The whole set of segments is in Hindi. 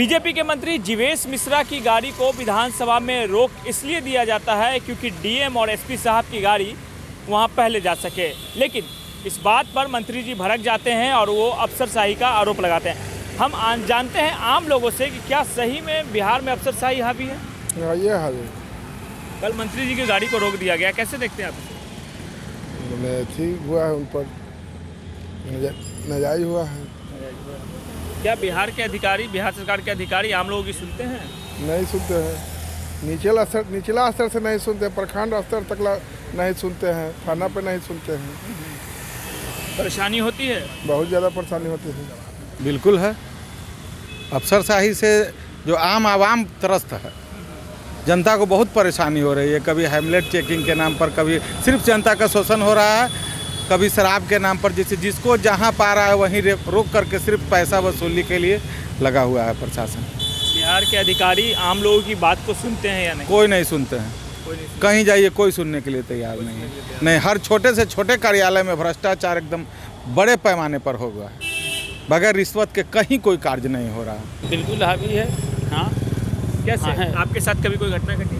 बीजेपी के मंत्री जीवेश मिश्रा की गाड़ी को विधानसभा में रोक इसलिए दिया जाता है क्योंकि डीएम और एसपी साहब की गाड़ी वहां पहले जा सके, लेकिन इस बात पर मंत्री जी भड़क जाते हैं और वो अफसरशाही का आरोप लगाते हैं। हम जानते हैं आम लोगों से कि क्या सही में बिहार में अफसरशाही हावी है? ये हावी। कल मंत्री जी की गाड़ी को रोक दिया गया, कैसे देखते हैं आप? ठीक हुआ है, उन पर नाजायज हुआ है। क्या बिहार के अधिकारी, बिहार सरकार के अधिकारी आम लोगों की सुनते हैं? नहीं सुनते हैं। निचला स्तर से नहीं सुनते, प्रखंड स्तर तक नहीं सुनते हैं, थाना पे नहीं सुनते हैं। परेशानी होती है, बहुत ज़्यादा परेशानी होती है। बिल्कुल है। अफसरशाही से जो आम आवाम त्रस्त है, जनता को बहुत परेशानी हो रही है। कभी हेमलेट चेकिंग के नाम पर, कभी सिर्फ जनता का शोषण हो रहा है, कभी शराब के नाम पर, जैसे जिसको जहां पा रहा है वहीं रोक करके सिर्फ पैसा वसूली के लिए लगा हुआ है प्रशासन। बिहार के अधिकारी आम लोगों की बात को सुनते हैं या नहीं? कोई नहीं सुनते हैं। कहीं जाइए कोई सुनने के लिए तैयार नहीं है। नहीं, हर छोटे से छोटे कार्यालय में भ्रष्टाचार एकदम बड़े पैमाने पर हो गया है। बगैर रिश्वत के कहीं कोई कार्य नहीं हो रहा। बिल्कुल हावी है। हाँ, कैसे? हाँ, आपके साथ कभी कोई घटना घटी?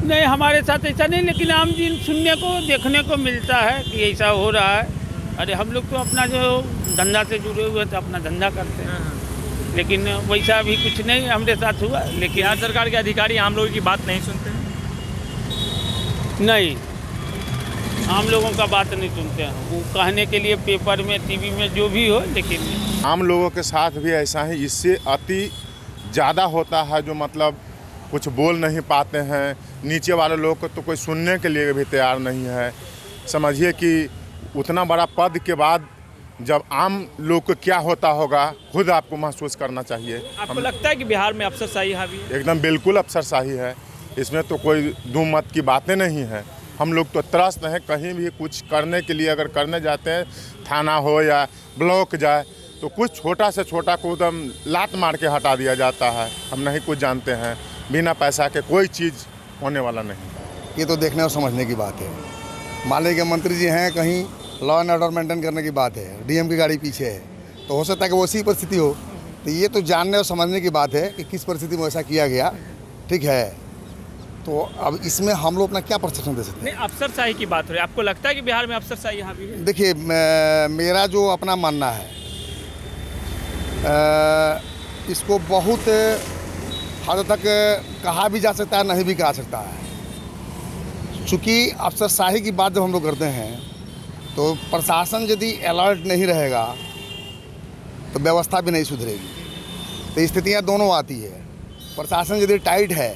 नहीं, हमारे साथ ऐसा नहीं, लेकिन आम दिन सुनने को देखने को मिलता है कि ऐसा हो रहा है। अरे हम लोग तो अपना जो धंधा से जुड़े हुए हैं तो अपना धंधा करते हैं, लेकिन वैसा भी कुछ नहीं हमारे साथ हुआ। लेकिन बिहार सरकार के अधिकारी आम लोगों की बात नहीं सुनते हैं? नहीं, आम लोगों का बात नहीं सुनते हैं। वो कहने के लिए पेपर में, टीवी में जो भी हो, लेकिन आम लोगों के साथ भी ऐसा ही, इससे अति ज़्यादा होता है। जो मतलब कुछ बोल नहीं पाते हैं, नीचे वाले लोग को तो कोई सुनने के लिए भी तैयार नहीं है। समझिए कि उतना बड़ा पद के बाद जब आम लोग को क्या होता होगा, खुद आपको महसूस करना चाहिए। आपको लगता है कि बिहार में अफसरशाही हावी है? एकदम बिल्कुल अफसरशाही है, इसमें तो कोई दो मत की बातें नहीं है। हम लोग तो त्रस्त हैं, कहीं भी कुछ करने के लिए अगर करने जाते हैं, थाना हो या ब्लॉक जाए, तो कुछ छोटा से छोटा को एकदम लात मार के हटा दिया जाता है। हम नहीं कुछ जानते हैं, बिना पैसा के कोई चीज़ होने वाला नहीं। ये तो देखने और समझने की बात है। मान लीजिए मंत्री जी हैं, कहीं लॉ एंड ऑर्डर मेंटेन करने की बात है, डीएम की गाड़ी पीछे है, तो हो सकता है कि वो उसी परिस्थिति हो। तो ये तो जानने और समझने की बात है कि किस परिस्थिति में ऐसा किया गया। ठीक है, तो अब इसमें हम लोग अपना क्या प्रशिक्षण दे सकते हैं? नहीं, अफसरशाही की बात हो रही है। आपको लगता है कि बिहार में अफसरशाही हावी है? देखिए, मेरा जो अपना मानना है, इसको बहुत हद तक कहा भी जा सकता है, नहीं भी कहा सकता है। चूँकि अफसरशाही की बात जब हम लोग करते हैं, तो प्रशासन यदि अलर्ट नहीं रहेगा तो व्यवस्था भी नहीं सुधरेगी। तो स्थितियाँ दोनों आती है। प्रशासन यदि टाइट है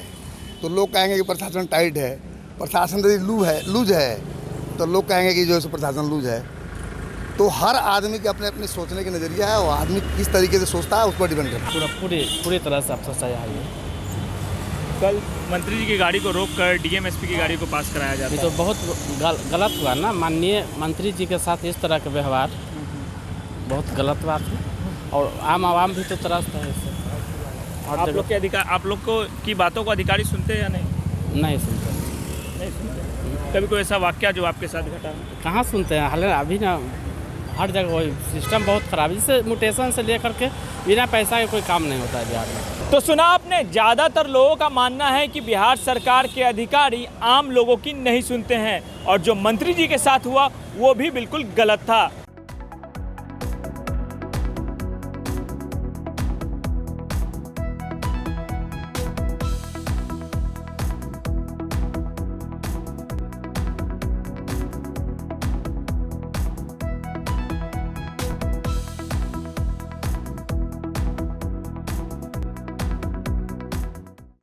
तो लोग कहेंगे कि प्रशासन टाइट है, प्रशासन यदि लूज है तो लोग कहेंगे कि जो है प्रशासन लूज है। तो हर आदमी के अपने अपने सोचने के नज़रिया है, और आदमी किस तरीके से सोचता है उस पर डिपेंड करता है। पूरी तरह से अफसरशाही हावी है। कल मंत्री जी की गाड़ी को रोककर डीएम एसपी की गाड़ी को पास कराया जाता ये है। तो बहुत गलत हुआ ना। माननीय मंत्री जी के साथ इस तरह का व्यवहार बहुत गलत बात है, और आम आवाम भी तो त्रस्त है इससे। आप लोग के अधिकार, आप लोग को की बातों को अधिकारी सुनते हैं या नहीं? नहीं सुनते। नहीं सुनते। कभी कोई ऐसा वाकया जो आपके साथ घटा? कहाँ सुनते हैं? हाल अभी ना हर जगह वही सिस्टम बहुत ख़राब है। जैसे म्यूटेशन से लेकर के बिना पैसा के कोई काम नहीं होता है बिहार में। तो सुना आपने, ज़्यादातर लोगों का मानना है कि बिहार सरकार के अधिकारी आम लोगों की नहीं सुनते हैं, और जो मंत्री जी के साथ हुआ वो भी बिल्कुल गलत था।